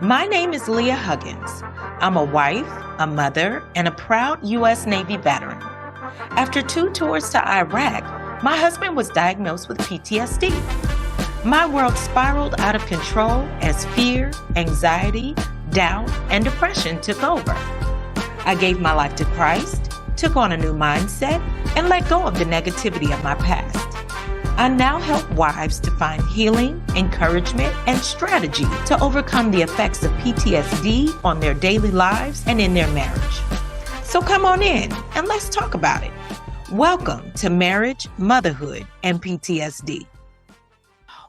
My name is Leah Huggins. I'm a wife, a mother, and a proud U.S. Navy veteran. After 2 tours to Iraq, my husband was diagnosed with PTSD. My world spiraled out of control as fear, anxiety, doubt, and depression took over. I gave my life to Christ, took on a new mindset, and let go of the negativity of my past. I now help wives to find healing, encouragement, and strategy to overcome the effects of PTSD on their daily lives and in their marriage. So come on in and let's talk about it. Welcome to Marriage, Motherhood, and PTSD.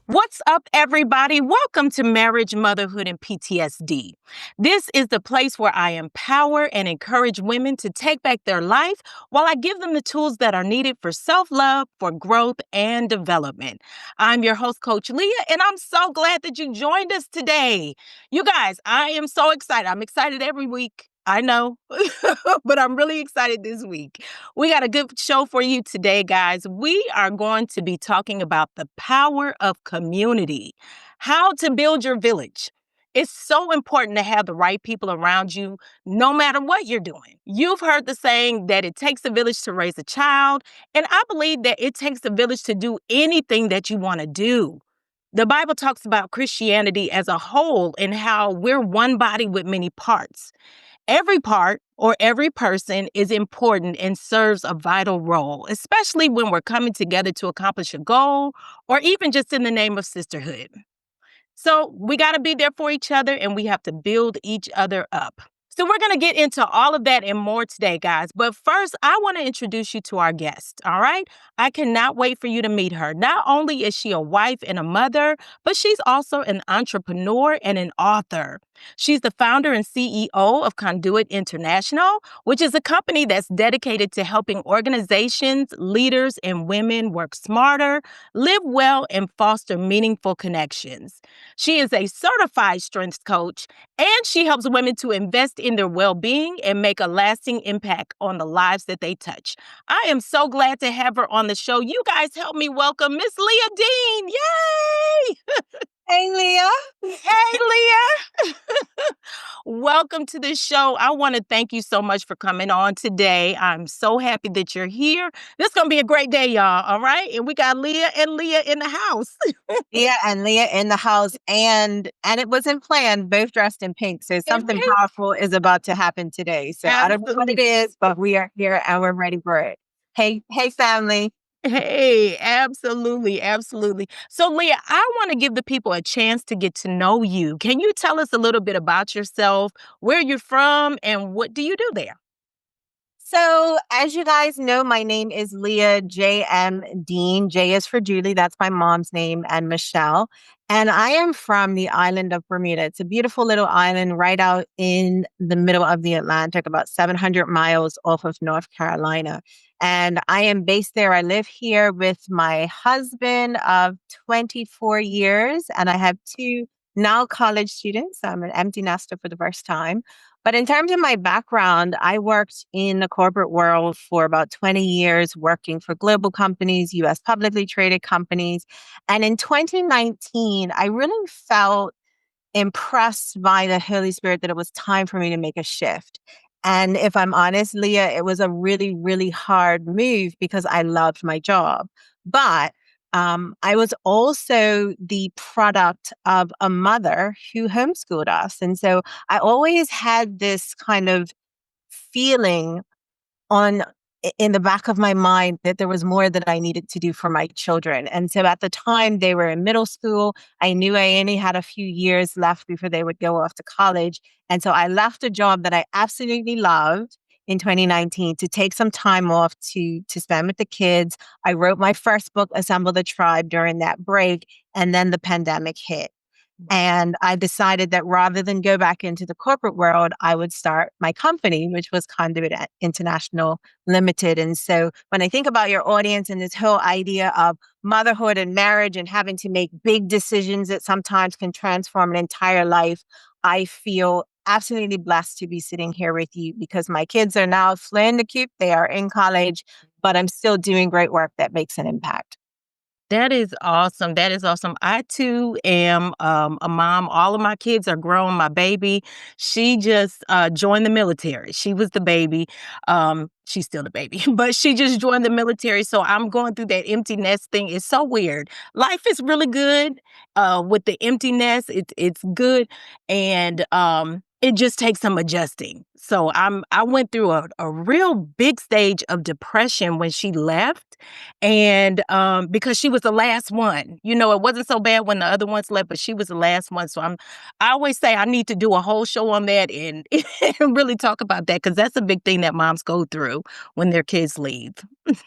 What's up, everybody? Welcome to Marriage, Motherhood, and PTSD. This is the place where I empower and encourage women to take back their life while I give them the tools that are needed for self-love, for growth, and development. I'm your host, Coach Leah, and I'm so glad that you joined us today. You guys, I am so excited. I'm excited every week. I know, but I'm really excited this week. We got a good show for you today, guys. We are going to be talking about the power of community, how to build your village. It's so important to have the right people around you, no matter what you're doing. You've heard the saying that it takes a village to raise a child, and I believe that it takes a village to do anything that you want to do. The Bible talks about Christianity as a whole and how we're one body with many parts. Every part or every person is important and serves a vital role, especially when we're coming together to accomplish a goal or even just in the name of sisterhood. So we got to be there for each other and we have to build each other up. So we're going to get into all of that and more today, guys. But first, I want to introduce you to our guest, all right? I cannot wait for you to meet her. Not only is she a wife and a mother, but she's also an entrepreneur and an author. She's the founder and CEO of Conduit International, which is a company that's dedicated to helping organizations, leaders, and women work smarter, live well, and foster meaningful connections. She is a certified strengths coach, and she helps women to invest in their well-being and make a lasting impact on the lives that they touch. I am so glad to have her on the show. You guys help me welcome Miss Leah Dean. Yay! Hey, Leah. Hey, Leah. Welcome to the show. I want to thank you so much for coming on today. I'm so happy that you're here. This is going to be a great day, y'all. All right. And we got Leah and Leah in the house. Yeah, and Leah in the house, and it wasn't planned, both dressed in pink. So something pink. powerful is about to happen today. So I don't know what it is, but we are here and we're ready for it. Hey, family. Hey, absolutely, absolutely. So, Leah, I want to give the people a chance to get to know you. Can you tell us a little bit about yourself, where you're from, and what do you do there? So, as you guys know, my name is Leah JM Dean. J is for Julie, that's my mom's name, and Michelle. And I am from the island of Bermuda. It's a beautiful little island right out in the middle of the Atlantic, about 700 miles off of North Carolina. And I am based there. I live here with my husband of 24 years, and I have two now college students. I'm an empty nester for the first time. But in terms of my background, I worked in the corporate world for about 20 years, working for global companies, US publicly traded companies. And in 2019, I really felt impressed by the Holy Spirit that it was time for me to make a shift. And if I'm honest, Leah, it was a really, really hard move because I loved my job. But I was also the product of a mother who homeschooled us. And so I always had this kind of feeling on in the back of my mind that there was more that I needed to do for my children. And so at the time they were in middle school, I knew I only had a few years left before they would go off to college. And so I left a job that I absolutely loved in 2019 to take some time off to spend with the kids. I wrote my first book, Assemble the Tribe, during that break, and then the pandemic hit. And I decided that rather than go back into the corporate world, I would start my company, which was Conduit International Limited. And so when I think about your audience and this whole idea of motherhood and marriage and having to make big decisions that sometimes can transform an entire life, I feel absolutely blessed to be sitting here with you because my kids are now fleeing the coop. They are in college, but I'm still doing great work that makes an impact. That is awesome. That is awesome. I too am a mom. All of my kids are grown. My baby, she just joined the military. She was the baby. She's still the baby, but she just joined the military. So I'm going through that empty nest thing. It's so weird. Life is really good with the empty nest. It's good, and it just takes some adjusting. So I went through a real big stage of depression when she left, and because she was the last one. It wasn't so bad when the other ones left, but she was the last one. So I always say I need to do a whole show on that and, and really talk about that, because that's a big thing that moms go through when their kids leave.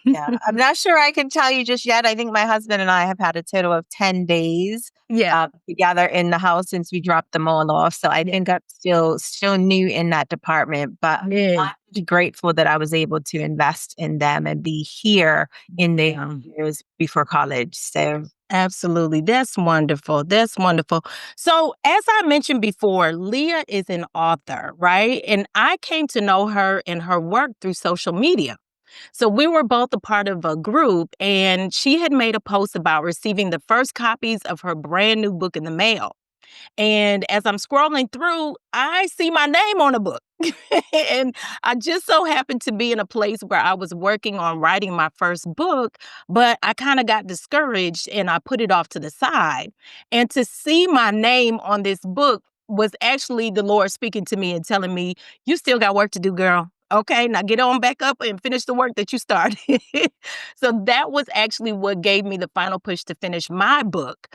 Yeah, I'm not sure I can tell you just yet. I think my husband and I have had a total of 10 days Yeah. together in the house since we dropped them all off. So I think I'm still new in that department, but Yeah. I'm really grateful that I was able to invest in them and be here in the years before college. So Absolutely. That's wonderful. That's wonderful. So, as I mentioned before, Leah is an author, right? And I came to know her and her work through social media. So, we were both a part of a group, and she had made a post about receiving the first copies of her brand new book in the mail. And as I'm scrolling through, I see my name on a book. And I just so happened to be in a place where I was working on writing my first book, but I kind of got discouraged and I put it off to the side. And to see my name on this book was actually the Lord speaking to me and telling me, "You still got work to do, girl. Okay, now get on back up and finish the work that you started." So that was actually what gave me the final push to finish my book.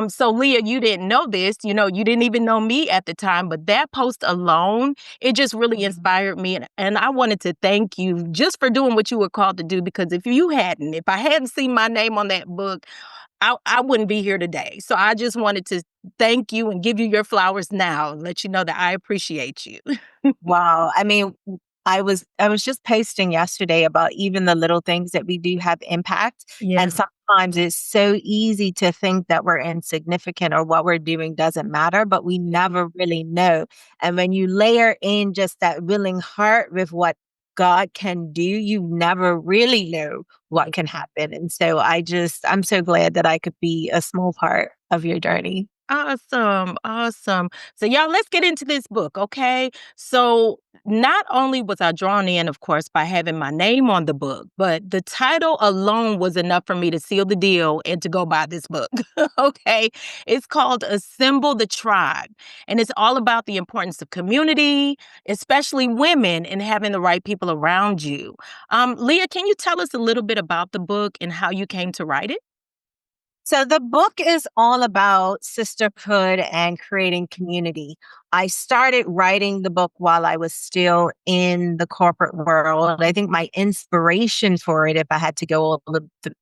So Leah, you didn't know this, you didn't even know me at the time, but that post alone, it just really inspired me. And I wanted to thank you just for doing what you were called to do, because if I hadn't seen my name on that book, I wouldn't be here today. So I just wanted to thank you and give you your flowers now and let you know that I appreciate you. wow. I mean, I was just posting yesterday about even the little things that we do have impact. Yeah. And sometimes it's so easy to think that we're insignificant or what we're doing doesn't matter, but we never really know. And when you layer in just that willing heart with what God can do, you never really know what can happen. And so I'm so glad that I could be a small part of your journey. Awesome. Awesome. So, y'all, let's get into this book, okay? So, not only was I drawn in, of course, by having my name on the book, but the title alone was enough for me to seal the deal and to go buy this book, okay? It's called Assemble the Tribe, and it's all about the importance of community, especially women, and having the right people around you. Leah, can you tell us a little bit about the book and how you came to write it? So the book is all about sisterhood and creating community. I started writing the book while I was still in the corporate world. I think my inspiration for it, if I had to go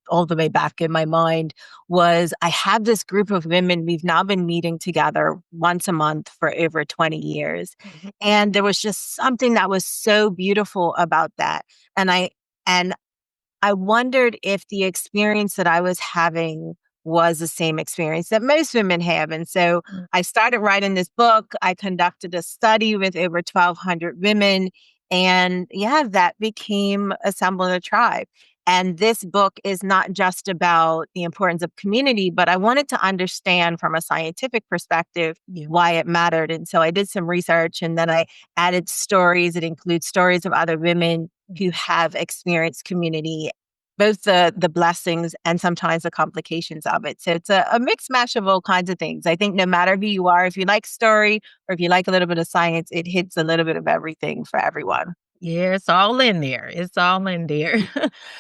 all the way back in my mind, was I have this group of women. We've now been meeting together once a month for over 20 years. Mhm. And there was just something that was so beautiful about that. And I wondered if the experience that I was having was the same experience that most women have. And so Mm. I started writing this book. I conducted a study with over 1,200 women. And yeah, that became Assemble a Tribe. And this book is not just about the importance of community, but I wanted to understand from a scientific perspective Yeah. why it mattered. And so I did some research and then I added stories. It includes stories of other women who have experienced community, both the blessings and sometimes the complications of it. So it's a mixed mash of all kinds of things. I think no matter who you are, if you like story or if you like a little bit of science, it hits a little bit of everything for everyone. Yeah, it's all in there. It's all in there.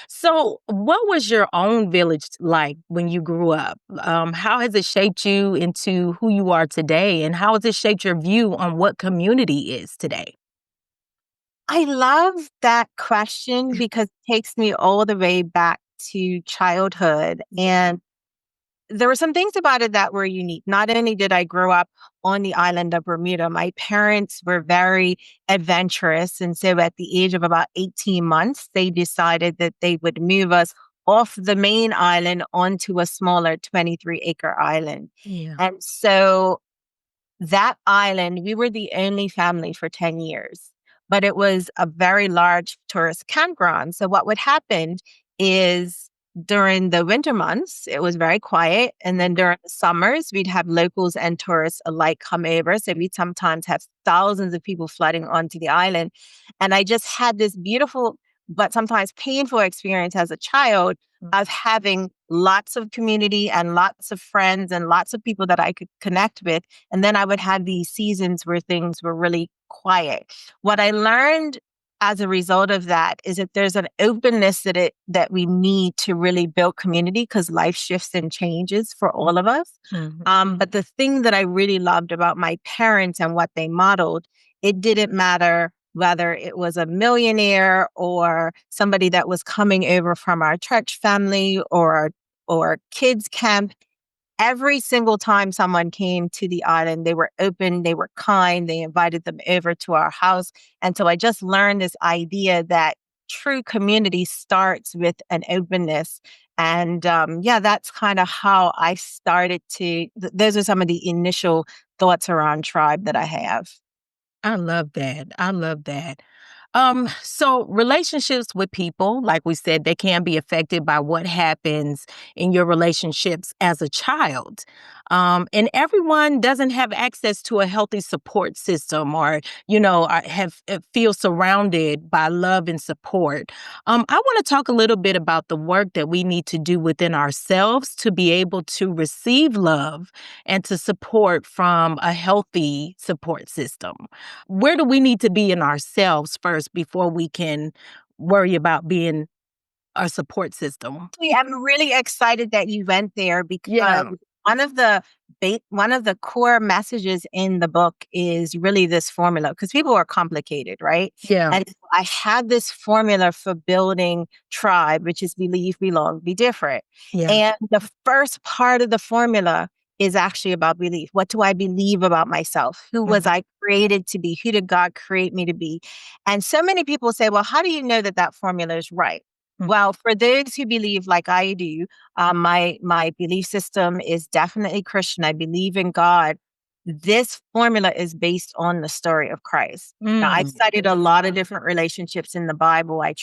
So, what was your own village like when you grew up? How has it shaped you into who you are today? And how has it shaped your view on what community is today? I love that question because it takes me all the way back to childhood. And there were some things about it that were unique. Not only did I grow up on the island of Bermuda, my parents were very adventurous. And so at the age of about 18 months, they decided that they would move us off the main island onto a smaller 23-acre island. Yeah. And so that island, we were the only family for 10 years, but it was a very large tourist campground. So what would happen is during the winter months, it was very quiet. And then during the summers, we'd have locals and tourists alike come over. So we'd sometimes have thousands of people flooding onto the island. And I just had this beautiful, but sometimes painful experience as a child of having lots of community and lots of friends and lots of people that I could connect with. And then I would have these seasons where things were really quiet. What I learned as a result of that is that there's an openness that we need to really build community because life shifts and changes for all of us. But the thing that I really loved about my parents and what they modeled, it didn't matter whether it was a millionaire or somebody that was coming over from our church family or kids camp. Every single time someone came to the island, they were open, they were kind, they invited them over to our house. And so I just learned this idea that true community starts with an openness. And that's kind of how I started those are some of the initial thoughts around tribe that I have. I love that. I love that. So relationships with people, like we said, they can be affected by what happens in your relationships as a child. And everyone doesn't have access to a healthy support system or, feel surrounded by love and support. I want to talk a little bit about the work that we need to do within ourselves to be able to receive love and to support from a healthy support system. Where do we need to be in ourselves first before we can worry about being a support system? I'm really excited that you went there because Yeah. one of the core messages in the book is really this formula because people are complicated, right? Yeah. And I had this formula for building tribe, which is believe, belong, be different. Yeah. And the first part of the formula is actually about belief. What do I believe about myself? Who was I created to be? Who did God create me to be? And so many people say, well, how do you know that that formula is right? Well, for those who believe like I do, my belief system is definitely Christian. I believe in God. This formula is based on the story of Christ. Now, I studied a lot of different relationships in the Bible. I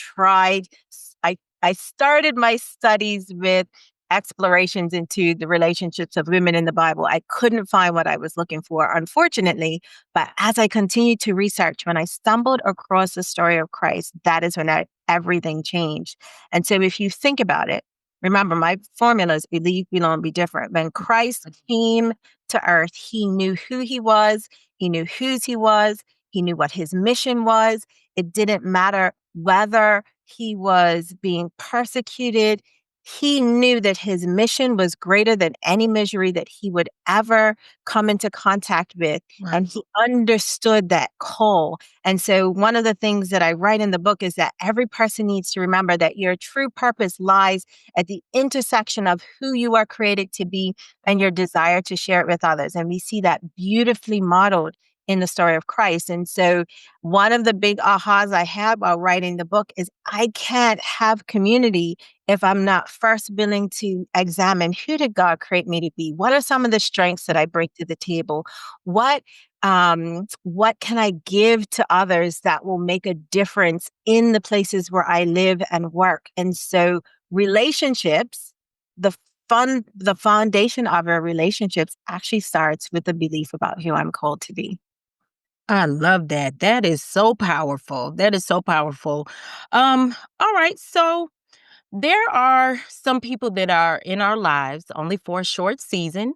started my studies with explorations into the relationships of women in the Bible. I couldn't find what I was looking for, unfortunately. But as I continued to research, when I stumbled across the story of Christ, that is when everything changed. And so if you think about it, remember my formula is believe, belong, be different. When Christ came to earth, he knew who he was, he knew whose he was, he knew what his mission was. It didn't matter whether he was being persecuted. He knew that his mission was greater than any misery that he would ever come into contact with. Right. And he understood that call. And so one of the things that I write in the book is that every person needs to remember that your true purpose lies at the intersection of who you are created to be and your desire to share it with others. And we see that beautifully modeled in the story of Christ. And so one of the big ahas I had while writing the book is I can't have community if I'm not first willing to examine who did God create me to be? What are some of the strengths that I bring to the table? What can I give to others that will make a difference in the places where I live and work? And so relationships, the foundation of our relationships actually starts with the belief about who I'm called to be. I love that. That is so powerful. That is so powerful. All right. So there are some people that are in our lives only for a short season.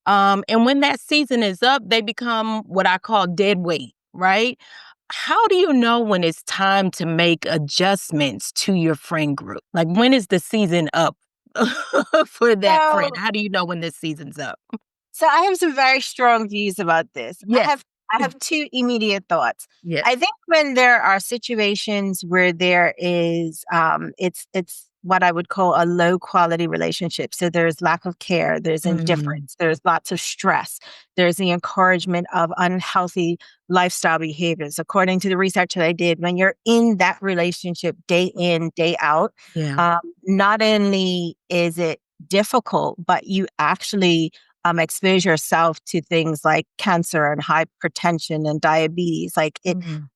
And when that season is up, they become what I call dead weight, right? How do you know when it's time to make adjustments to your friend group? Like, when is the season up for that friend? So How do you know when this season's up? So I have some very strong views about this. Yes. I have two immediate thoughts. Yes. I think when there are situations where there is it's what I would call a low quality relationship. So there's lack of care, there's indifference, there's lots of stress, there's the encouragement of unhealthy lifestyle behaviors. According to the research that I did, when you're in that relationship day in, day out, Yeah. not only is it difficult, but you actually expose yourself to things like cancer and hypertension and diabetes. Like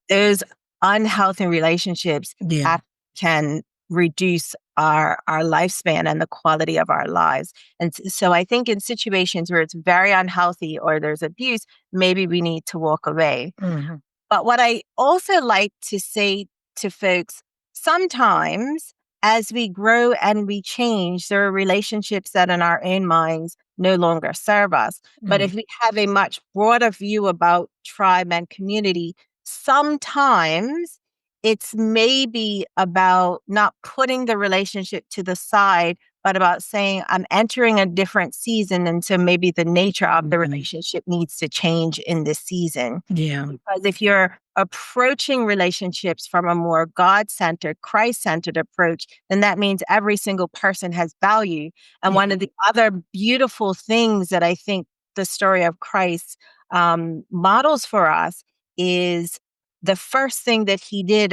those unhealthy relationships Yeah. can reduce our lifespan and the quality of our lives. And so I think in situations where it's very unhealthy or there's abuse, maybe we need to walk away. Mm-hmm. But what I also like to say to folks, sometimes as we grow and we change, there are relationships that in our own minds no longer serve us. But if we have a much broader view about tribe and community, sometimes it's maybe about not putting the relationship to the side, but about saying, I'm entering a different season. And so maybe the nature of the relationship needs to change in this season. Yeah. Because if you're approaching relationships from a more God-centered, Christ-centered approach, then that means every single person has value. And one of the other beautiful things that I think the story of Christ models for us is the first thing that he did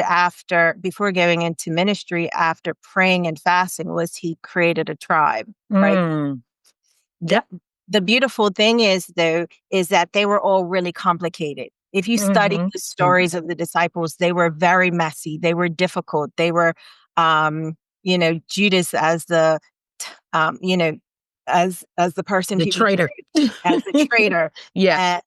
before going into ministry, after praying and fasting, was he created a tribe, right? The beautiful thing is, though, is that they were all really complicated. If you study the stories of the disciples, they were very messy. They were difficult. They were, Judas as the, as the person The who traitor. as the traitor. Yeah.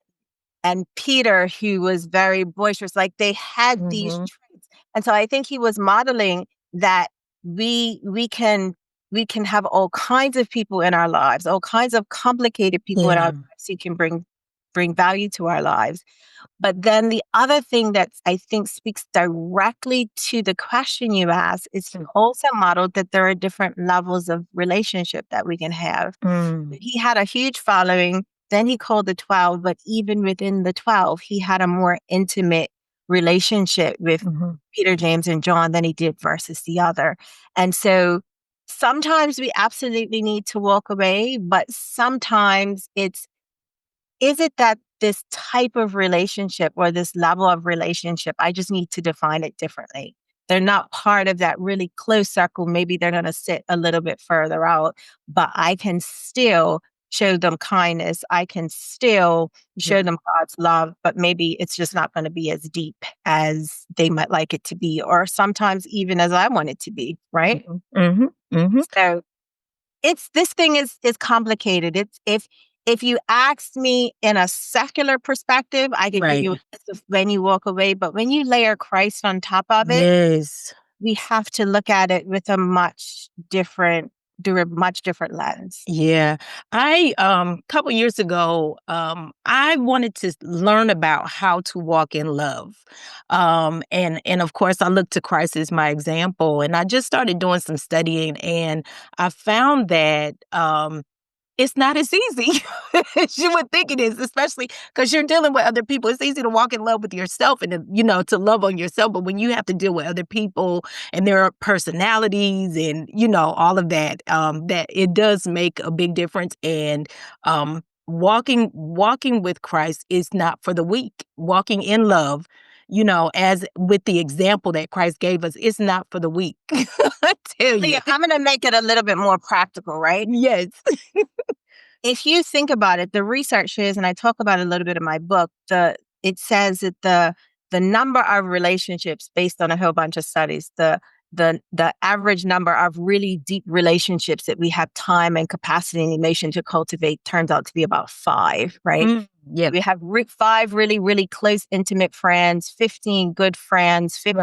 And Peter, who was very boisterous. Like, they had these traits. And so I think he was modeling that we can have all kinds of people in our lives, all kinds of complicated people in our lives who can bring value to our lives. But then the other thing that I think speaks directly to the question you asked is he also modeled that there are different levels of relationship that we can have. He had a huge following. Then he called the 12, but even within the 12, he had a more intimate relationship with Peter, James, and John than he did versus the other. And so sometimes we absolutely need to walk away, but sometimes is it that this type of relationship or this level of relationship, I just need to define it differently. They're not part of that really close circle. Maybe they're going to sit a little bit further out, but I can still show them kindness. I can still show them God's love, but maybe it's just not going to be as deep as they might like it to be, or sometimes even as I want it to be, right? So this thing is complicated. It's if you asked me in a secular perspective, I could give you a list of when you walk away, but when you layer Christ on top of it, we have to look at it with a much different lens. Yeah. Couple years ago, I wanted to learn about how to walk in love. And of course I looked to Christ as my example, and I just started doing some studying, and I found that, it's not as easy as you would think it is, especially because you're dealing with other people. It's easy to walk in love with yourself and, to love on yourself. But when you have to deal with other people and their personalities and, all of that, that it does make a big difference. And walking with Christ is not for the weak. Walking in love, as with the example that Christ gave us, it's not for the weak. I tell you. Leah, I'm going to make it a little bit more practical, right? Yes. If you think about it, the research shows, and I talk about it a little bit in my book, it says that the number of relationships based on a whole bunch of studies, the average number of really deep relationships that we have time and capacity and emotion to cultivate turns out to be about 5, right? Yeah. We have 5 really, really close, intimate friends, 15 good friends, 50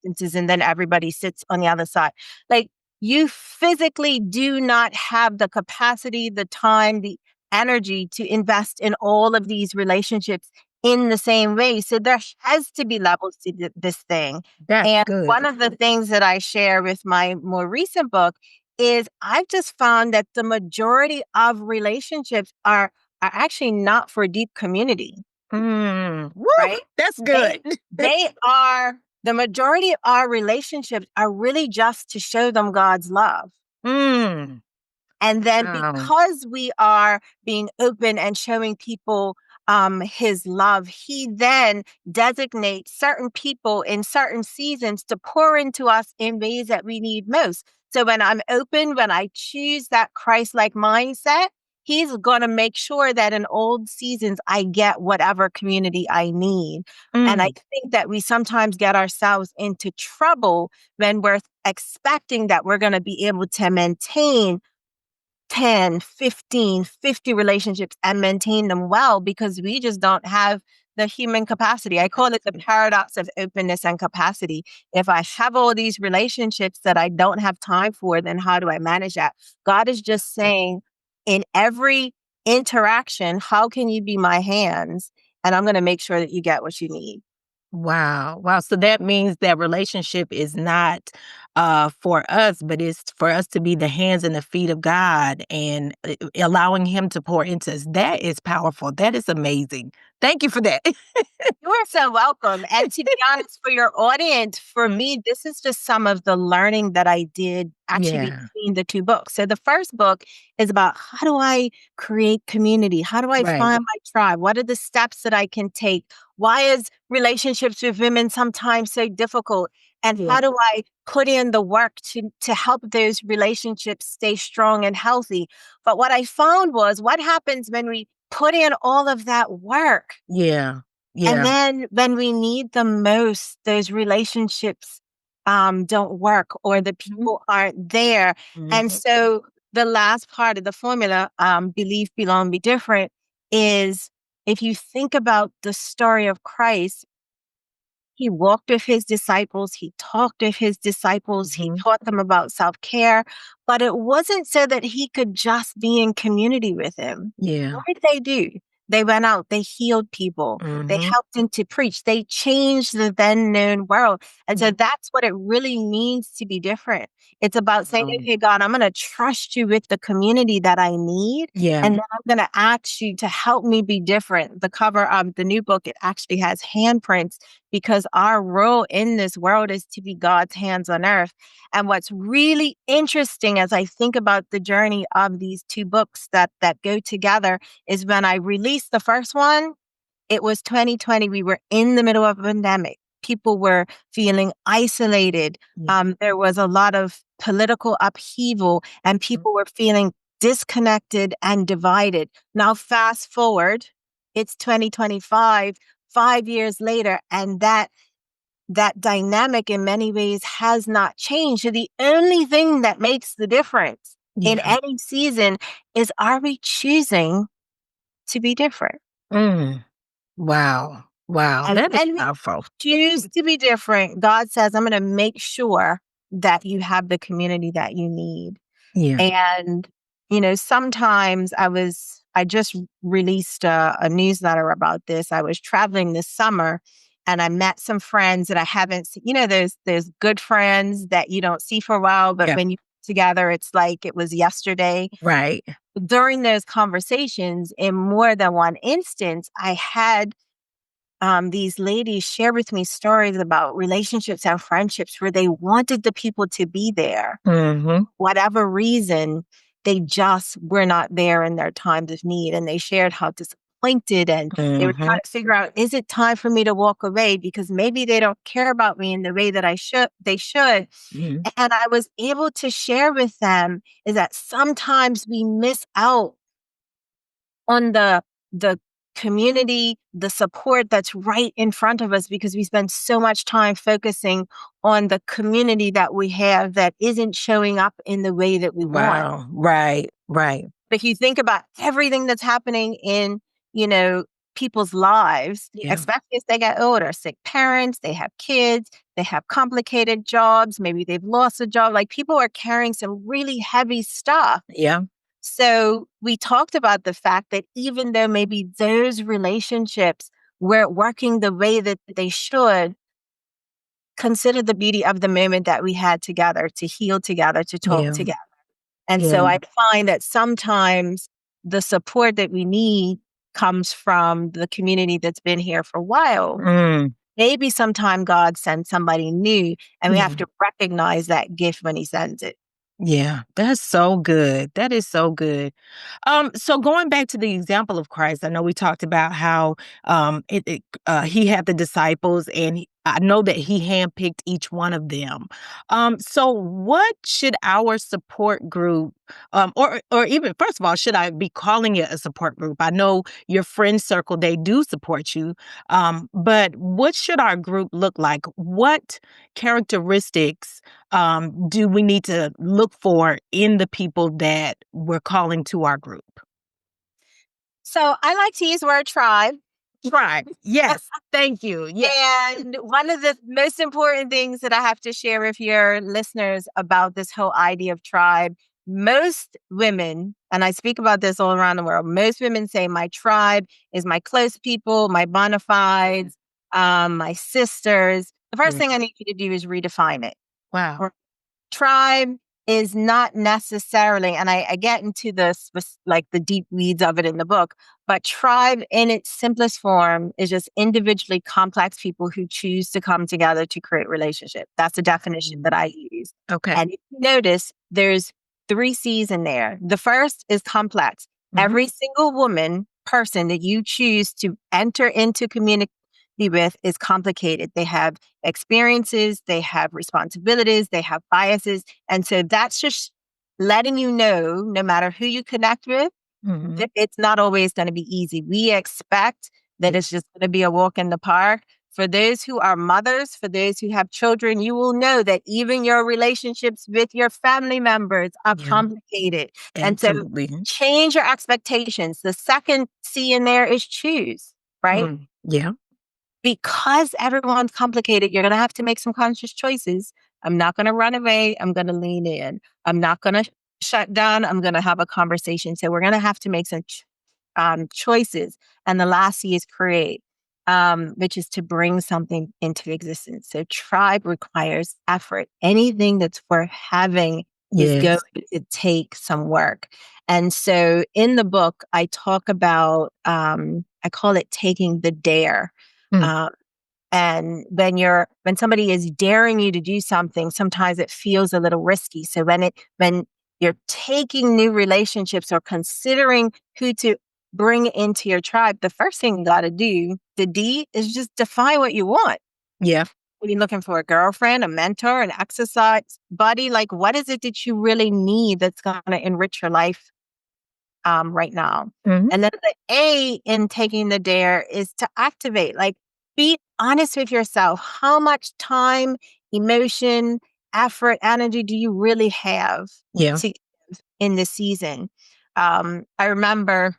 acquaintances, and then everybody sits on the other side. Like, you physically do not have the capacity, the time, the energy to invest in all of these relationships in the same way. So there has to be levels to this thing. That's good. One of the things that I share with my more recent book is I've just found that the majority of relationships are actually not for deep community. Woo, right? That's good. They are, the majority of our relationships are really just to show them God's love. And then because we are being open and showing people his love, he then designates certain people in certain seasons to pour into us in ways that we need most. So when I'm open, when I choose that Christ-like mindset, he's going to make sure that in old seasons, I get whatever community I need. And I think that we sometimes get ourselves into trouble when we're expecting that we're going to be able to maintain 10, 15, 50 relationships and maintain them well because we just don't have the human capacity. I call it the paradox of openness and capacity. If I have all these relationships that I don't have time for, then how do I manage that? God is just saying in every interaction, how can you be my hands? And I'm going to make sure that you get what you need. Wow. Wow. So that means that relationship is not for us, but it's for us to be the hands and the feet of God and allowing Him to pour into us. That is powerful. That is amazing. Thank you for that. You are so welcome. And to be honest, for your audience, for me, this is just some of the learning that I did actually Yeah. between the two books. So the first book is about how do I create community? How do I Right. find my tribe? What are the steps that I can take? Why is relationships with women sometimes so difficult? And Yeah. how do I put in the work to help those relationships stay strong and healthy? But what I found was what happens when we put in all of that work Yeah. and Yeah. then when we need them most, those relationships don't work or the people aren't there. And Mhm. so the last part of the formula, believe, belong, be different, is if you think about the story of Christ, he walked with his disciples. He talked with his disciples. He Mhm. taught them about self care, but it wasn't so that he could just be in community with them. Yeah. What did they do? They went out, they healed people, they Mhm. helped them to preach, they changed the then known world. And so Mhm. that's what it really means to be different. It's about saying, Um, okay, God, I'm going to trust you with the community that I need. yeah. And then I'm going to ask you to help me be different. The cover of the new book, it actually has handprints because our role in this world is to be God's hands on earth. And what's really interesting as I think about the journey of these two books that go together is when I released the first one, it was 2020. We were in the middle of a pandemic. People were feeling isolated. Yeah. There was a lot of political upheaval and Mhm. people were feeling disconnected and divided. Now, fast forward, it's 2025, 5 years later, and that dynamic in many ways has not changed. So the only thing that makes the difference in Yeah. any season is, are we choosing to be different? Mm. Wow. Wow. And That is when we powerful. choose to be different, God says, I'm going to make sure that you have the community that you need. Yeah. And, sometimes I just released a newsletter about this. I was traveling this summer and I met some friends that I haven't seen. There's good friends that you don't see for a while, but Yeah. when you get together, it's like it was yesterday. Right. During those conversations, in more than one instance, I had these ladies share with me stories about relationships and friendships where they wanted the people to be there. Mhm. Whatever reason, they just were not there in their times of need. And they shared how disappointed and they were Mhm. trying to figure out, is it time for me to walk away? Because maybe they don't care about me in the way that they should. Mhm. And I was able to share with them is that sometimes we miss out on the community, the support that's right in front of us because we spend so much time focusing on the community that we have that isn't showing up in the way that we want. Wow. Right. Right. But if you think about everything that's happening in, you know, people's lives, Yeah. especially as they get older, sick parents, they have kids, they have complicated jobs, maybe they've lost a job. Like people are carrying some really heavy stuff. Yeah. So we talked about the fact that even though maybe those relationships weren't working the way that they should, consider the beauty of the moment that we had together to heal together, to talk Yeah. together. And Yeah. so I find that sometimes the support that we need comes from the community that's been here for a while. Mm. Maybe sometime God sends somebody new and we have Yeah. to recognize that gift when he sends it. Yeah. That's so good. That is so good. So going back to the example of Christ, I know we talked about how he had the disciples and I know that he handpicked each one of them. So what should our support group, or even first of all, should I be calling it a support group? I know your friend circle, they do support you, but what should our group look like? What characteristics do we need to look for in the people that we're calling to our group? So I like to use the word tribe. Tribe. Yes. Thank you. Yes. And one of the most important things that I have to share with your listeners about this whole idea of tribe, most women, and I speak about this all around the world, most women say my tribe is my close people, my bona fides, my sisters. The first thing I need you to do is redefine it. Wow. Tribe is not necessarily, and I get into like the deep weeds of it in the book, but tribe in its simplest form is just individually complex people who choose to come together to create relationship. That's the definition that I use. Okay. And if you notice, there's 3 C's in there. The first is complex. Every single person that you choose to enter into community with is complicated. They have experiences, they have responsibilities, they have biases. And so that's just letting you know, no matter who you connect with, it's not always going to be easy. We expect that it's just going to be a walk in the park. For those who are mothers, for those who have children, you will know that even your relationships with your family members are complicated. Absolutely. And so change your expectations. The second C in there is choose, right? Yeah. Because everyone's complicated, you're going to have to make some conscious choices. I'm not going to run away. I'm going to lean in. I'm not going to shut down. I'm going to have a conversation. So we're going to have to make some choices. And the last C is create, which is to bring something into existence. So tribe requires effort. Anything that's worth having is going to take some work. And so in the book, I talk about, I call it taking the dare. And when somebody is daring you to do something, sometimes it feels a little risky. So when you're taking new relationships or considering who to bring into your tribe, the first thing you got to do, the D, is just define what you want. Yeah. Are you looking for a girlfriend, a mentor, an exercise buddy? Like, what is it that you really need that's going to enrich your life right now? And then the A in taking the dare is to activate. Like, be honest with yourself. How much time, emotion, effort, energy do you really have to give in this season? I remember,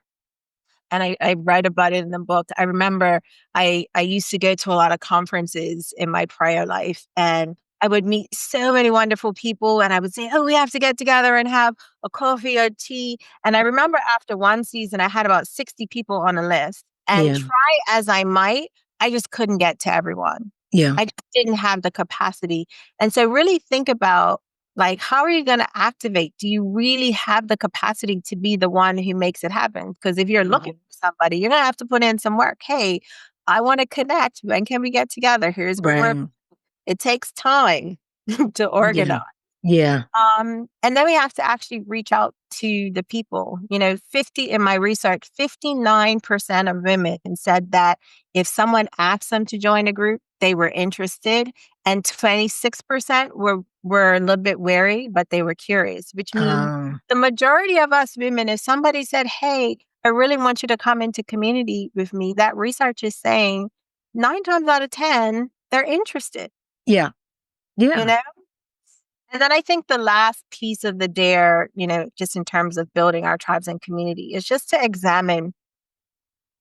and I write about it in the book. I remember I used to go to a lot of conferences in my prior life, and I would meet so many wonderful people, and I would say, "Oh, we have to get together and have a coffee or tea." And I remember after one season, I had about 60 people on a list, and try as I might, I just couldn't get to everyone. I just didn't have the capacity. And so really think about, like, how are you going to activate? Do you really have the capacity to be the one who makes it happen? Because if you're looking for somebody, you're going to have to put in some work. Hey, I want to connect. When can we get together? Here's what we're. It takes time to organize. Yeah. And then we have to actually reach out to the people. In my research, 59% of women said that if someone asked them to join a group, they were interested, and 26% were a little bit wary, but they were curious, which means the majority of us women, if somebody said, "Hey, I really want you to come into community with me," that research is saying 9 times out of 10, they're interested. Yeah. Yeah. And then I think the last piece of the dare, just in terms of building our tribes and community, is just to examine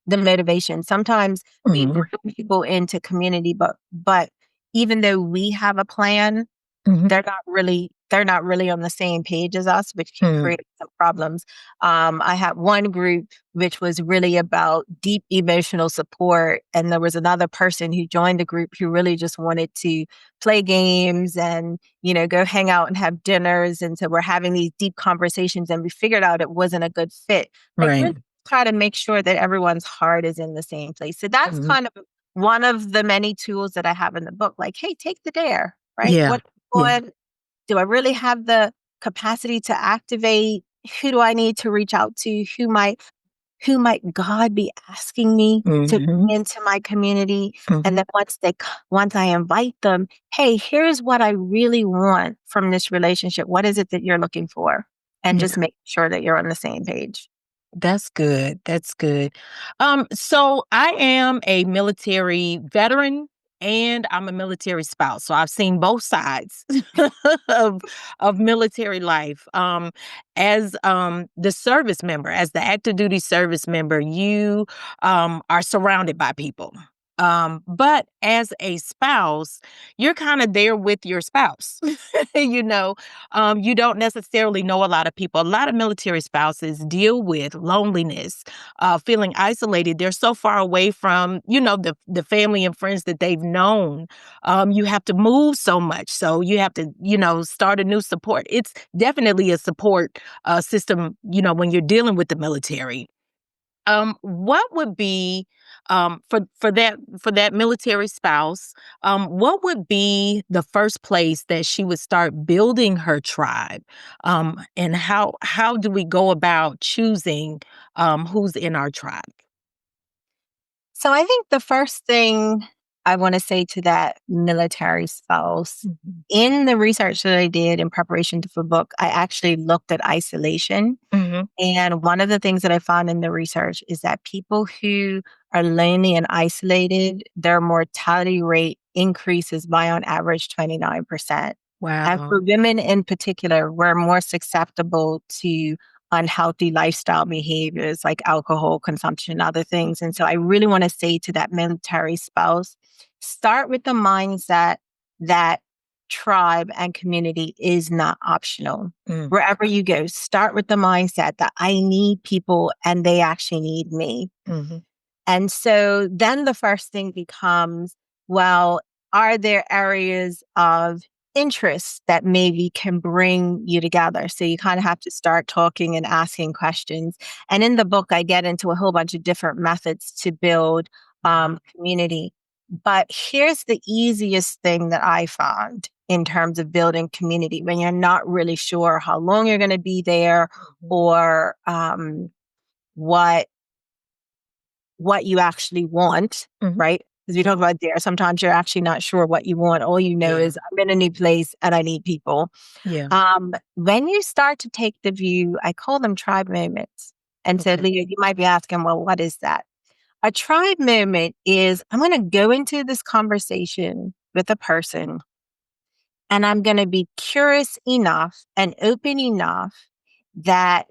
the motivation. Sometimes we bring people into community, but even though we have a plan, they're not really on the same page as us, which can create some problems. I had one group which was really about deep emotional support, and there was another person who joined the group who really just wanted to play games and go hang out and have dinners. And so we're having these deep conversations, and we figured out it wasn't a good fit. Really try to make sure that everyone's heart is in the same place. So that's kind of one of the many tools that I have in the book. Like, hey, take the dare, right? What do I really have the capacity to activate? Who do I need to reach out to? Who might who might God be asking me to Mm-hmm. bring into my community? And Mm-hmm. then once I invite them, hey, here's what I really want from this relationship. What is it that you're looking for? And Yeah, just make sure that you're on the same page. that's good. That's good. So I am a military veteran and I'm a military spouse. So I've seen both sides of military life. As the service member, as the active duty service member, you are surrounded by people. But as a spouse, you're kind of there with your spouse. you know, you don't necessarily know a lot of people. A lot of military spouses deal with loneliness, feeling isolated. They're so far away from, the family and friends that they've known. You have to move so much. So you have to, start a new support. It's definitely a support system, when you're dealing with the military. What would be for that military spouse? What would be the first place that she would start building her tribe? And how do we go about choosing who's in our tribe? So I think the first thing I want to say to that military spouse, Mhm. in the research that I did in preparation for the book, I actually looked at isolation. Mhm. And one of the things that I found in the research is that people who are lonely and isolated, their mortality rate increases by on average 29%. And Wow. for women in particular, we're more susceptible to unhealthy lifestyle behaviors like alcohol consumption and other things. And so I really want to say to that military spouse, start with the mindset that tribe and community is not optional. Mm. Wherever you go, start with the mindset that I need people and they actually need me. Mhm. And so then the first thing becomes, well, are there areas of interest that maybe can bring you together? So you kind of have to start talking and asking questions. And in the book, I get into a whole bunch of different methods to build community. But here's the easiest thing that I found in terms of building community when you're not really sure how long you're going to be there Mhm. or what you actually want, Mhm. right? Because we talk about there, sometimes you're actually not sure what you want. All you know Yeah. is I'm in a new place and I need people. Yeah. When you start to take the view, I call them tribe moments. And so, Okay. Leah, you might be asking, well, what is that? A tribe moment is I'm going to go into this conversation with a person and I'm going to be curious enough and open enough that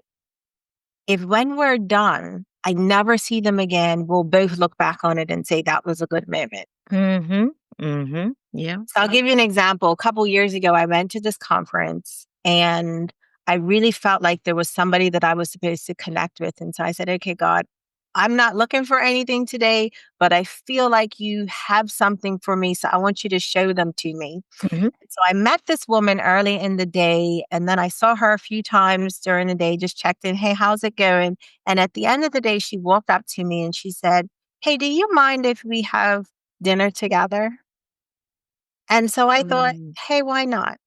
if when we're done, I never see them again, we'll both look back on it and say that was a good moment. Mhm. Mhm. Yeah. So I'll give you an example. A couple years ago, I went to this conference and I really felt like there was somebody that I was supposed to connect with. And so I said, okay, God, I'm not looking for anything today, but I feel like you have something for me. So I want you to show them to me. Mhm. So I met this woman early in the day, and then I saw her a few times during the day, just checked in. Hey, how's it going? And at the end of the day, she walked up to me and she said, hey, do you mind if we have dinner together? And so I thought, Mm. hey, why not?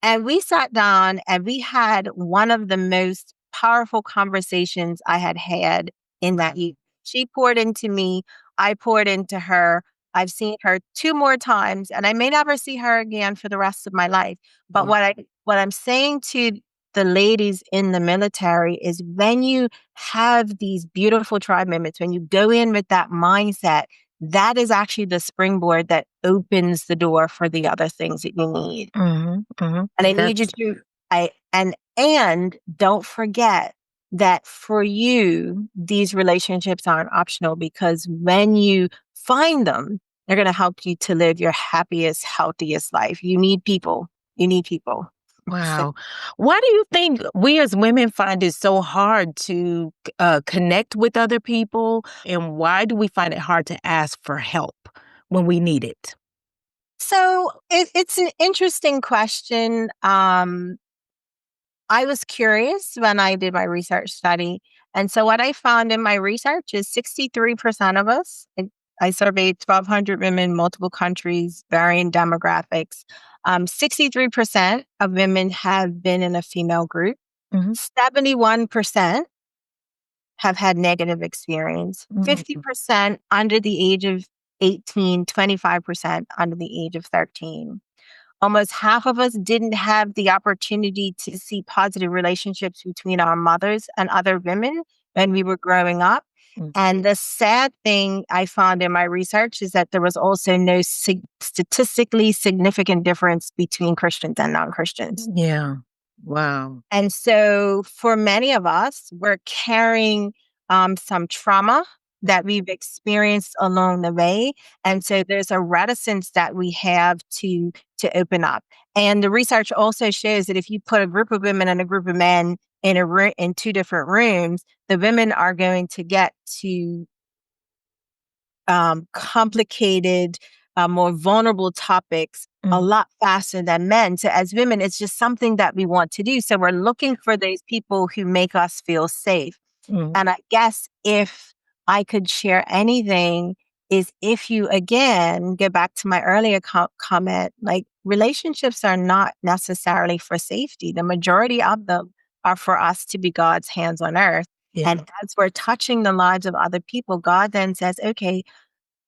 And we sat down and we had one of the most powerful conversations I had had in that evening. She poured into me, I poured into her. I've seen her two more times and I may never see her again for the rest of my life. But Wow. what I'm saying to the ladies in the military is when you have these beautiful tribe moments, when you go in with that mindset, that is actually the springboard that opens the door for the other things that you need. Mhm. Mhm. And I need you That's to I and don't forget that for you, these relationships aren't optional because when you find them, they're going to help you to live your happiest, healthiest life. You need people. You need people. So, wow. Why do you think we as women find it so hard to connect with other people? And why do we find it hard to ask for help when we need it? it's an interesting question. I was curious when I did my research study. And so what I found in my research is 63% of us, I surveyed 1,200 women, multiple countries, varying demographics. 63% of women have been in a female group. Mhm. 71% have had negative experience. Mhm. 50% under the age of 18, 25% under the age of 13. Almost half of us didn't have the opportunity to see positive relationships between our mothers and other women when we were growing up. Mm. And the sad thing I found in my research is that there was also no statistically significant difference between Christians and non-Christians. Yeah. Wow. And so for many of us, we're carrying some trauma that we've experienced along the way. And so there's a reticence that we have to open up. And the research also shows that if you put a group of women and a group of men in in two different rooms, the women are going to get to complicated, more vulnerable topics a Mm. lot faster than men. So as women, it's just something that we want to do. So we're looking for those people who make us feel safe. Mm. And I guess if I could share anything, is if you again go back to my earlier comment, like relationships are not necessarily for safety. The majority of them are for us to be God's hands on earth. Yeah. And as we're touching the lives of other people, God then says, okay,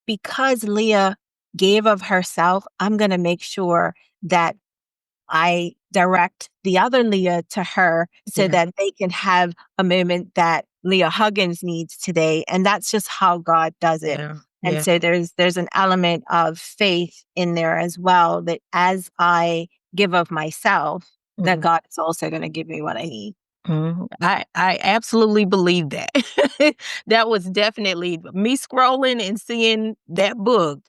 because Leah gave of herself, I'm going to make sure that I direct the other Leah to her so Yeah. that they can have a moment that Leah Huggins needs today. And that's just how God does it. Yeah. And Yeah. so there's an element of faith in there as well, that as I give of myself, that Mhm. God is also going to give me what I need. Mhm. I absolutely believe that. That was definitely me scrolling and seeing that book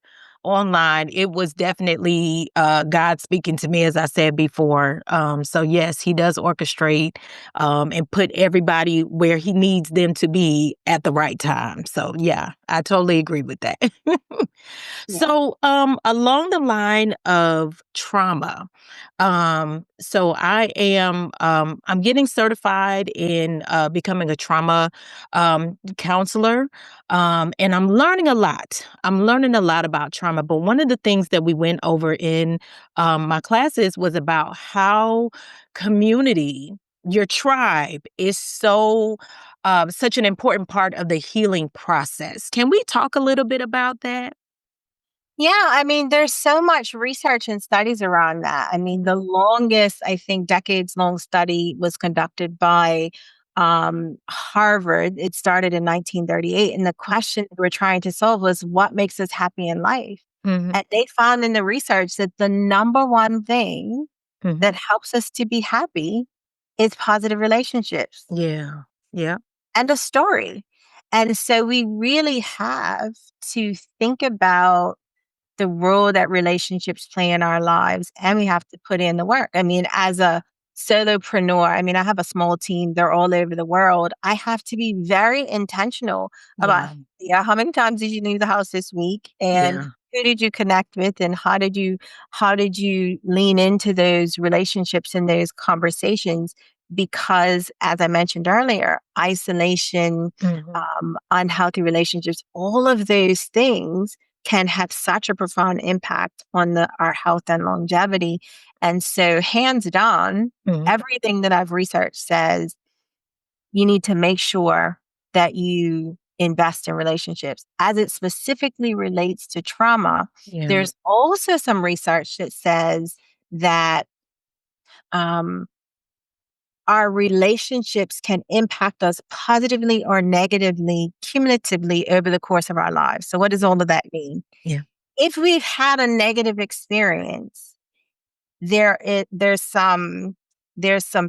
online. It was definitely God speaking to me, as I said before. So yes, He does orchestrate and put everybody where He needs them to be at the right time. So yeah, I totally agree with that. Yeah. So, along the line of trauma, so I'm getting certified in becoming a trauma counselor, and I'm learning a lot. I'm learning a lot about trauma. But one of the things that we went over in my classes was about how community, your tribe, is such an important part of the healing process. Can we talk a little bit about that? Yeah, I mean, there's so much research and studies around that. I mean, the longest, I think, decades long study was conducted by Harvard. It started in 1938. And the question they were trying to solve was what makes us happy in life? Mhm. And they found in the research that the number one thing Mhm. that helps us to be happy is positive relationships Yeah. Yeah. and a story. And so we really have to think about the role that relationships play in our lives, and we have to put in the work. I mean, as a solopreneur, I mean, I have a small team, they're all over the world. I have to be very intentional about, Yeah. yeah, how many times did you leave the house this week? And Yeah. who did you connect with? And how did you lean into those relationships and those conversations? Because as I mentioned earlier, isolation, Mhm. unhealthy relationships, all of those things can have such a profound impact on our health and longevity. And so, hands down, Mhm. everything that I've researched says you need to make sure that you invest in relationships. As it specifically relates to trauma, Yeah. there's also some research that says that um, our relationships can impact us positively or negatively, cumulatively over the course of our lives. So, what does all of that mean? Yeah. If we've had a negative experience, there's some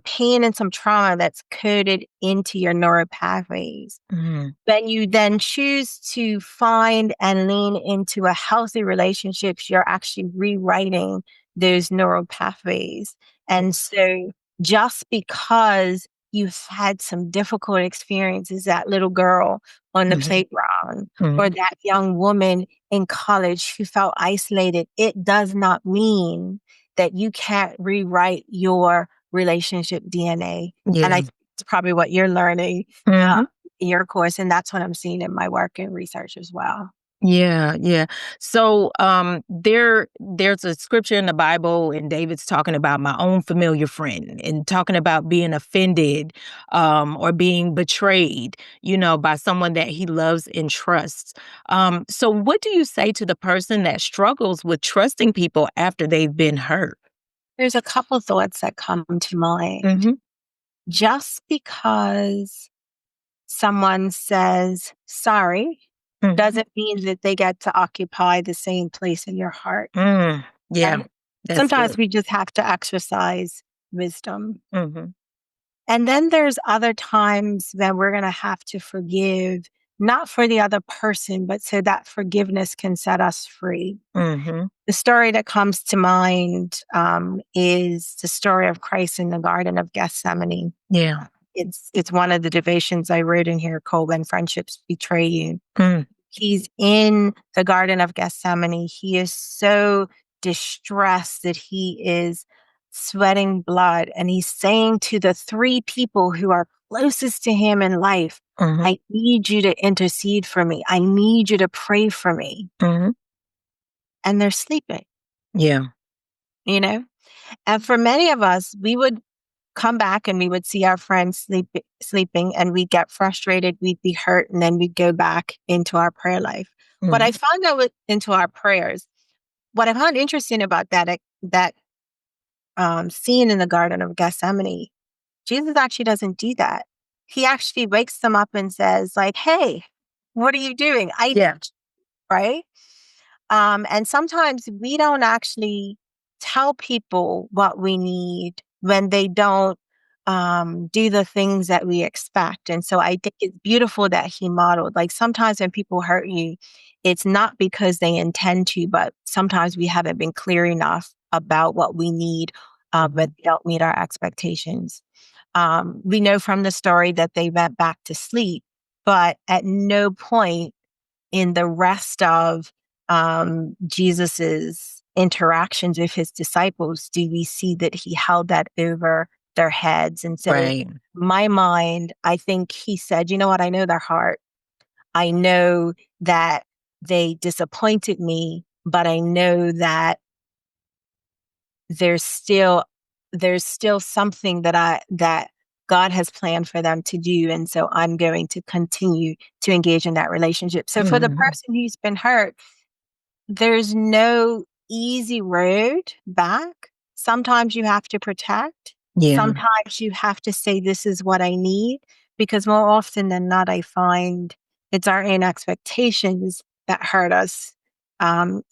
pain and some trauma that's coded into your neural pathways. Mhm. When you then choose to find and lean into a healthy relationships, you're actually rewriting those neural pathways. And so just because you've had some difficult experiences, that little girl on the Mhm. playground or Mhm. that young woman in college who felt isolated, it does not mean that you can't rewrite your relationship DNA. And I Yeah. think it's probably what you're learning uh, Mhm. in your course. And that's what I'm seeing in my work and research as well. Yeah, yeah. So there's a scripture in the Bible, and David's talking about my own familiar friend and talking about being offended or being betrayed, by someone that he loves and trusts. So what do you say to the person that struggles with trusting people after they've been hurt? There's a couple thoughts that come to mind. Mm-hmm. Just because someone says sorry Mm-hmm. doesn't mean that they get to occupy the same place in your heart. Yeah, Right? that's Sometimes good. we just have to exercise wisdom. Mm-hmm. And then there's other times that we're going to have to forgive, not for the other person, but so that forgiveness can set us free. Mm-hmm. The story that comes to mind is the story of Christ in the Garden of Gethsemane. Yeah. It's one of the devotions I wrote in here called "When Friendships Betray You." Mm. He's in the Garden of Gethsemane. He is so distressed that he is sweating blood, and he's saying to the three people who are closest to him in life, Mm-hmm. I need you to intercede for me. I need you to pray for me. Mm-hmm. And they're sleeping, Yeah. you know? And for many of us, we would come back and we would see our friends sleeping and we'd get frustrated, we'd be hurt, and then we'd go back into our prayer life. What Mm-hmm. I found out into our prayers, what I found interesting about that scene in the Garden of Gethsemane, Jesus actually doesn't do that. He actually wakes them up and says, like, hey, what are you doing? Yeah. Right? And sometimes we don't actually tell people what we need when they don't do the things that we expect. And so I think it's beautiful that he modeled. Like sometimes when people hurt you, it's not because they intend to, but sometimes we haven't been clear enough about what we need, but they don't meet our expectations. We know from the story that they went back to sleep, but at no point in the rest of Jesus's interactions with his disciples do we see that he held that over their heads. And so, Right. my mind, I think he said, you know what? I know their heart. I know that they disappointed me, but I know that there's still something that God has planned for them to do. And so I'm going to continue to engage in that relationship. So for the Mhm. person who's been hurt, there's no easy road back. Sometimes you have to protect. Yeah. Sometimes you have to say, this is what I need. Because more often than not, I find it's our own expectations that hurt us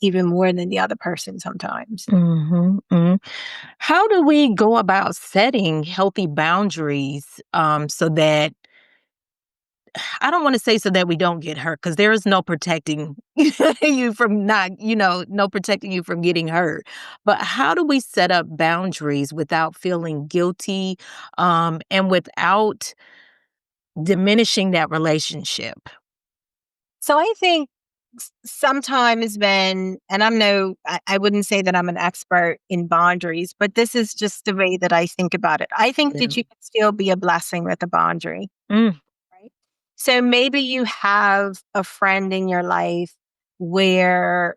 even more than the other person sometimes. Mhm, mhm. How do we go about setting healthy boundaries, so that I don't wanna say so that we don't get hurt, because there is no protecting you from not no protecting you from getting hurt. But how do we set up boundaries without feeling guilty, and without diminishing that relationship? So I think sometimes and I wouldn't say that I'm an expert in boundaries, but this is just the way that I think about it. I think Yeah. that you can still be a blessing with a boundary, Mm, right? So maybe you have a friend in your life where,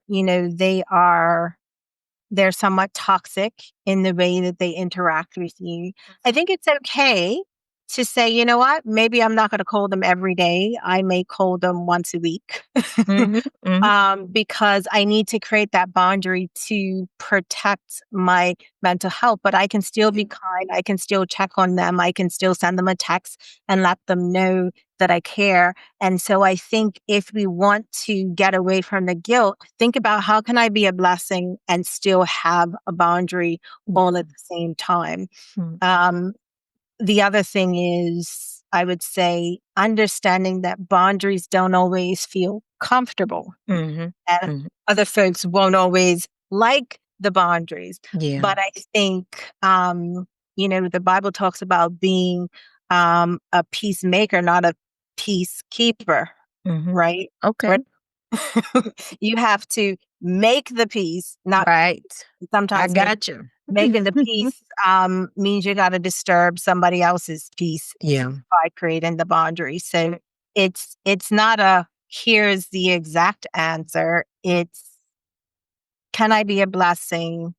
they're somewhat toxic in the way that they interact with you. I think it's okay to say, you know what, maybe I'm not going to call them every day. I may call them once a week. mhm, mhm, Because I need to create that boundary to protect my mental health. But I can still be kind. I can still check on them. I can still send them a text and let them know that I care. And so I think if we want to get away from the guilt, think about how can I be a blessing and still have a boundary all at the same time. mm, Um, the other thing is, I would say, understanding that boundaries don't always feel comfortable mhm, and mhm. other folks won't always like the boundaries. Yeah. But I think, the Bible talks about being a peacemaker, not a peacekeeper, Mhm. right? Okay. Right? You have to make the peace, not Right. I sometimes got you. making the peace means you got to disturb somebody else's peace Yeah. by creating the boundary. So it's not a here's the exact answer. It's, can I be a blessing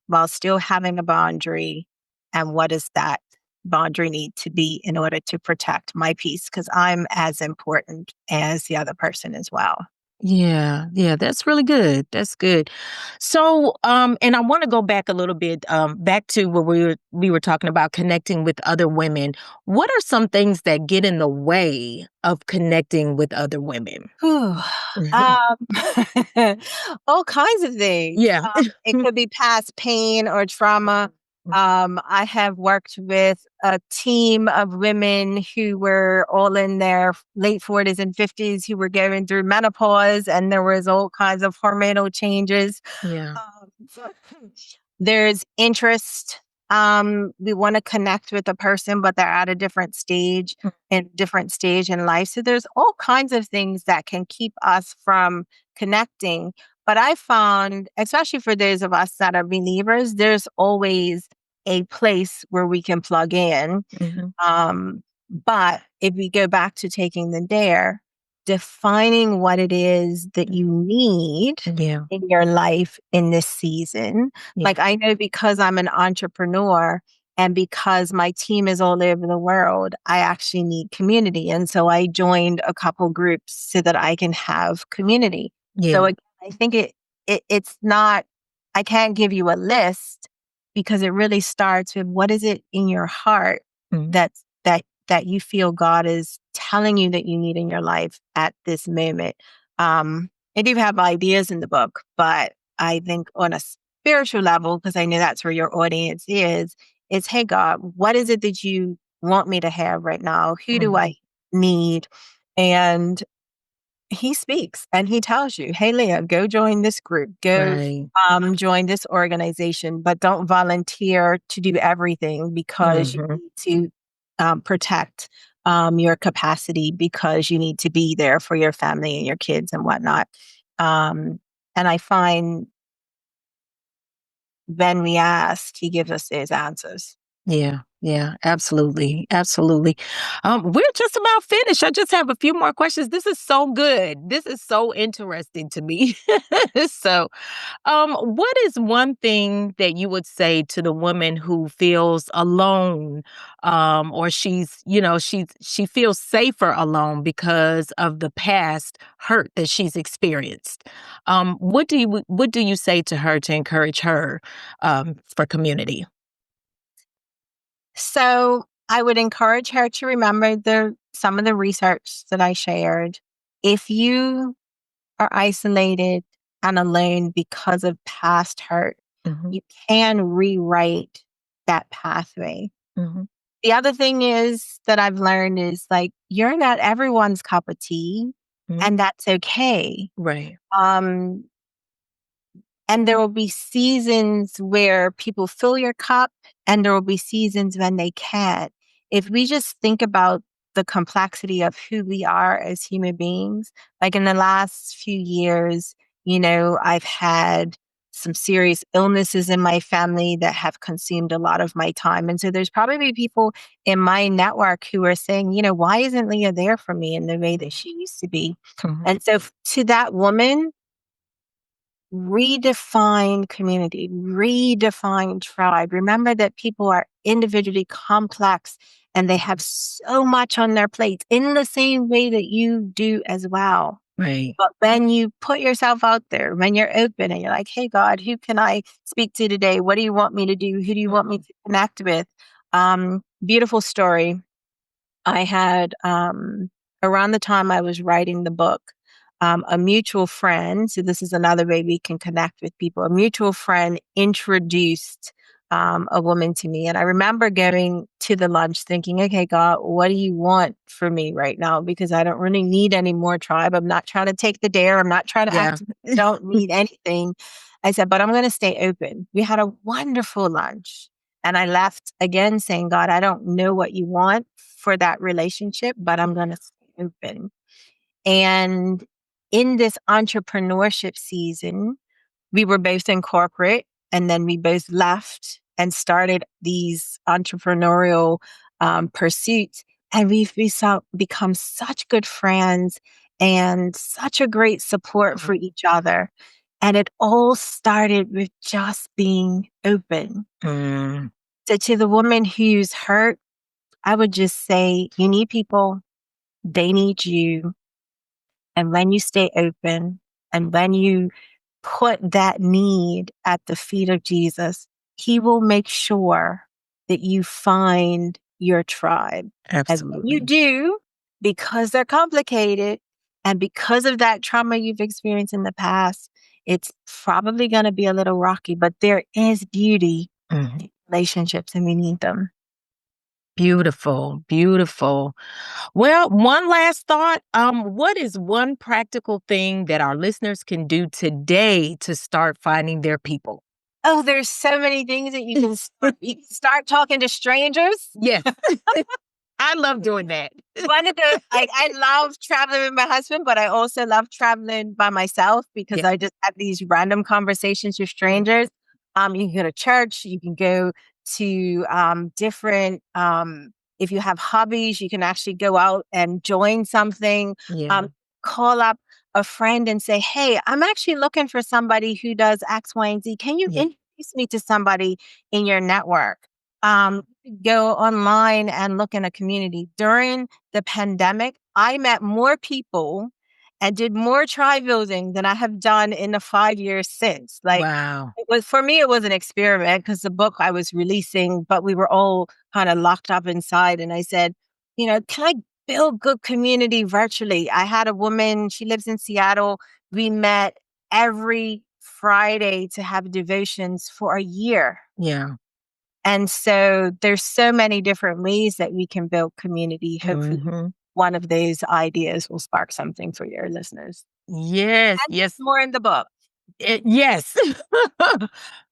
while still having a boundary? And what does that boundary need to be in order to protect my peace? Because I'm as important as the other person as well. Yeah, yeah, that's really good. That's good. So, and I want to go back a little bit, back to where we were talking about connecting with other women. What are some things that get in the way of connecting with other women? Whew. Um, all kinds of things. Yeah. It could be past pain or trauma. I have worked with a team of women who were all in their late 40s and 50s who were going through menopause, and there was all kinds of hormonal changes. Yeah. Um, there's interest. We want to connect with a person, but they're at a different stage in life. So there's all kinds of things that can keep us from connecting. But I found, especially for those of us that are believers, there's always a place where we can plug in. Hmm. But if we go back to taking the dare, defining what it is that you need Yeah. in your life in this season. Yeah. Like, I know because I'm an entrepreneur and because my team is all over the world, I actually need community. And so I joined a couple groups so that I can have community. So Yeah. again, I think it's not, I can't give you a list because it really starts with what is it in your heart Mhm. that you feel God is telling you that you need in your life at this moment. I do have ideas in the book, but I think on a spiritual level, because I know that's where your audience is, hey God, what is it that you want me to have right now? Who do Mhm. I need? And he speaks and he tells you, hey, Leah, go join this group, go Right. join this organization, but don't volunteer to do everything because you Mhm. need to protect your capacity because you need to be there for your family and your kids and whatnot. And I find when we ask, he gives us his answers. Yeah, yeah, absolutely, absolutely. We're just about finished. I just have a few more questions. This is so good. This is so interesting to me. So, what is one thing that you would say to the woman who feels alone, or she feels safer alone because of the past hurt that she's experienced? What do you say to her to encourage her for community? So I would encourage her to remember some of the research that I shared. If you are isolated and alone because of past hurt, Hmm. you can rewrite that pathway. Hmm. The other thing is that I've learned is like, you're not everyone's cup of tea, Hmm. and that's okay. Right. Um, and there will be seasons where people fill your cup, and there will be seasons when they can't. If we just think about the complexity of who we are as human beings, like in the last few years, I've had some serious illnesses in my family that have consumed a lot of my time. And so there's probably people in my network who are saying, why isn't Leah there for me in the way that she used to be? Mhm. And so to that woman, redefine community, redefine tribe. Remember that people are individually complex and they have so much on their plates in the same way that you do as well. Right. But when you put yourself out there, when you're open and you're like, hey, God, who can I speak to today? What do you want me to do? Who do you want me to connect with? Beautiful story. I had, around the time I was writing the book, a mutual friend. So, this is another way we can connect with people. A mutual friend introduced a woman to me. And I remember going to the lunch thinking, okay, God, what do you want for me right now? Because I don't really need any more tribe. I'm not trying to take the dare. I'm not trying to Yeah. act, don't need anything. I said, but I'm going to stay open. We had a wonderful lunch. And I left again saying, God, I don't know what you want for that relationship, but I'm going to stay open. And in this entrepreneurship season, we were both in corporate and then we both left and started these entrepreneurial pursuits. And we've become such good friends. and such a great support for each other. And it all started with just being open. Mm. So to the woman who's hurt, I would just say, you need people, they need you. And when you stay open and when you put that need at the feet of Jesus, he will make sure that you find your tribe. And when you Absolutely. do, because they're complicated and because of that trauma you've experienced in the past, it's probably going to be a little rocky, but there is beauty Mhm. in relationships and we need them. Beautiful, beautiful. Well, one last thought. What is one practical thing that our listeners can do today to start finding their people? Oh, there's so many things that you can start. You can start talking to strangers. Yes. I love doing that. One of the I love traveling with my husband, but I also love traveling by myself because Yeah. I just have these random conversations with strangers. You can go to church, you can go to different if you have hobbies, you can actually go out and join something. Yeah. Call up a friend and say, "Hey, I'm actually looking for somebody who does X, Y, and Z. Can you Yeah. introduce me to somebody in your network?" Um, Go online and look in a community. During the pandemic, I met more people and did more tribe building than I have done in the 5 years since. Like, Wow. it was for me, it was an experiment because the book I was releasing, but we were all kind of locked up inside. And I said, can I build good community virtually? I had a woman, she lives in Seattle. We met every Friday to have devotions for a year. Yeah. And so there's so many different ways that we can build community. Hopefully, Hmm. one of those ideas will spark something for your listeners. Yes. And Yes. more in the book. Yes.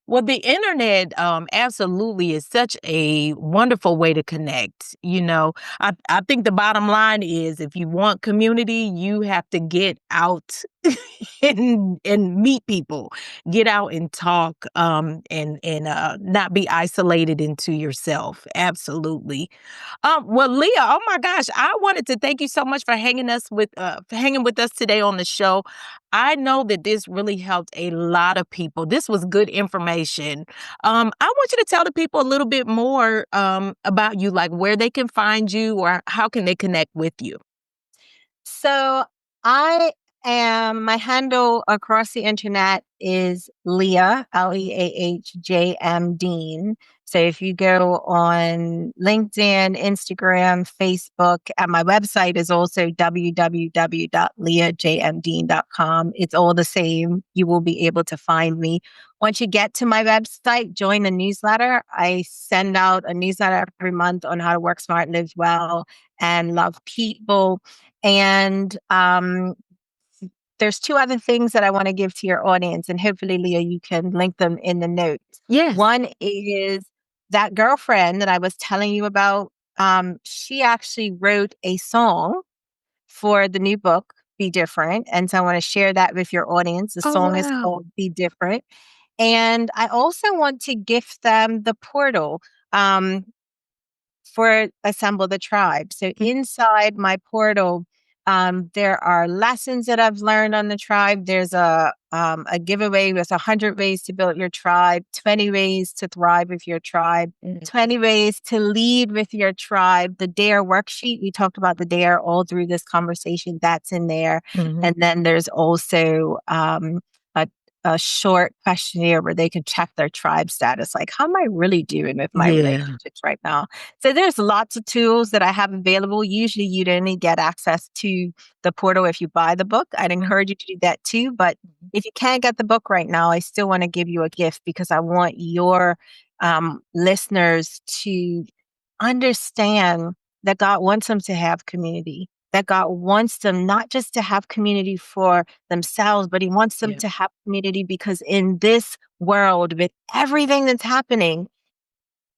Well, the internet absolutely is such a wonderful way to connect. I think the bottom line is if you want community, you have to get out and meet people, get out and talk, and not be isolated into yourself. Absolutely. Well, Leah, oh my gosh, I wanted to thank you so much for hanging with us today on the show. I know that this really helped a lot of people. This was good information. I want you to tell the people a little bit more about you, like where they can find you or how can they connect with you. So my handle across the internet is Leah, LeahJM Dean. So if you go on LinkedIn, Instagram, Facebook, and my website is also www.leahjmdean.com. It's all the same. You will be able to find me. Once you get to my website, join the newsletter. I send out a newsletter every month on how to work smart, live well, and love people. And there's two other things that I want to give to your audience, and hopefully, Leah, you can link them in the notes. Yes. One is that girlfriend that I was telling you about. She actually wrote a song for the new book, Be Different. And so I want to share that with your audience. The Oh, song is wow. called Be Different. And I also want to gift them the portal. For Assemble the Tribe. So Mm. inside my portal, there are lessons that I've learned on the tribe. There's a giveaway with 100 ways to build your tribe, 20 ways to thrive with your tribe, 20 ways to lead with your tribe. The DARE worksheet, we talked about the DARE all through this conversation, that's in there. Mhm. And then there's also a a short questionnaire where they can check their tribe status. Like, how am I really doing with my Yeah. relationships right now? So there's lots of tools that I have available. Usually you'd only get access to the portal if you buy the book. I'd encourage you to do that too. But if you can't get the book right now, I still want to give you a gift because I want your listeners to understand that God wants them to have community, that God wants them not just to have community for themselves, but He wants them Yeah. to have community because in this world, with everything that's happening,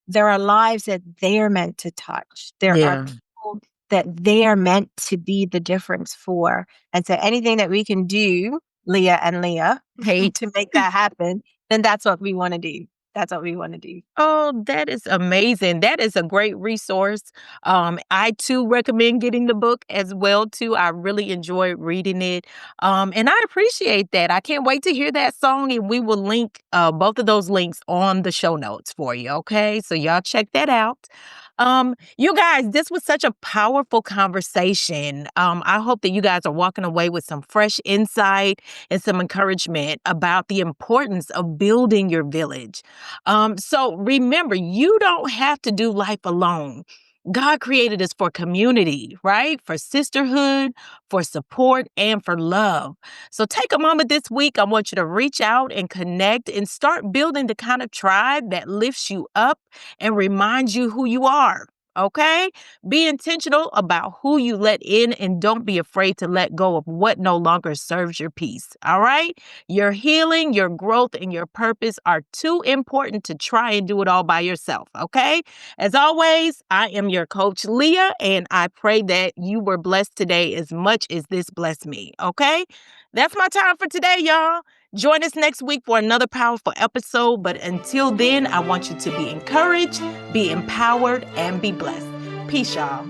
there are lives that they are meant to touch. There are Yeah. people that they are meant to be the difference for. And so anything that we can do, Leah and Leah, Hey. to make that happen, then that's what we want to do. that's what we want to do. Oh, that is amazing. That is a great resource. I too recommend getting the book as well too. I really enjoyed reading it. And I appreciate that. I can't wait to hear that song, and we will link both of those links on the show notes for you. Okay. So y'all check that out. You guys, this was such a powerful conversation. I hope that you guys are walking away with some fresh insight and some encouragement about the importance of building your village. So remember, you don't have to do life alone. God created us for community, right? For sisterhood, for support, and for love. So take a moment this week. I want you to reach out and connect and start building the kind of tribe that lifts you up and reminds you who you are. Okay? Be intentional about who you let in and don't be afraid to let go of what no longer serves your peace. All right? Your healing, your growth, and your purpose are too important to try and do it all by yourself. Okay? As always, I am your coach, Leah, and I pray that you were blessed today as much as this blessed me. Okay? That's my time for today, y'all. Join us next week for another powerful episode. But until then, I want you to be encouraged, be empowered, and be blessed. Peace, y'all.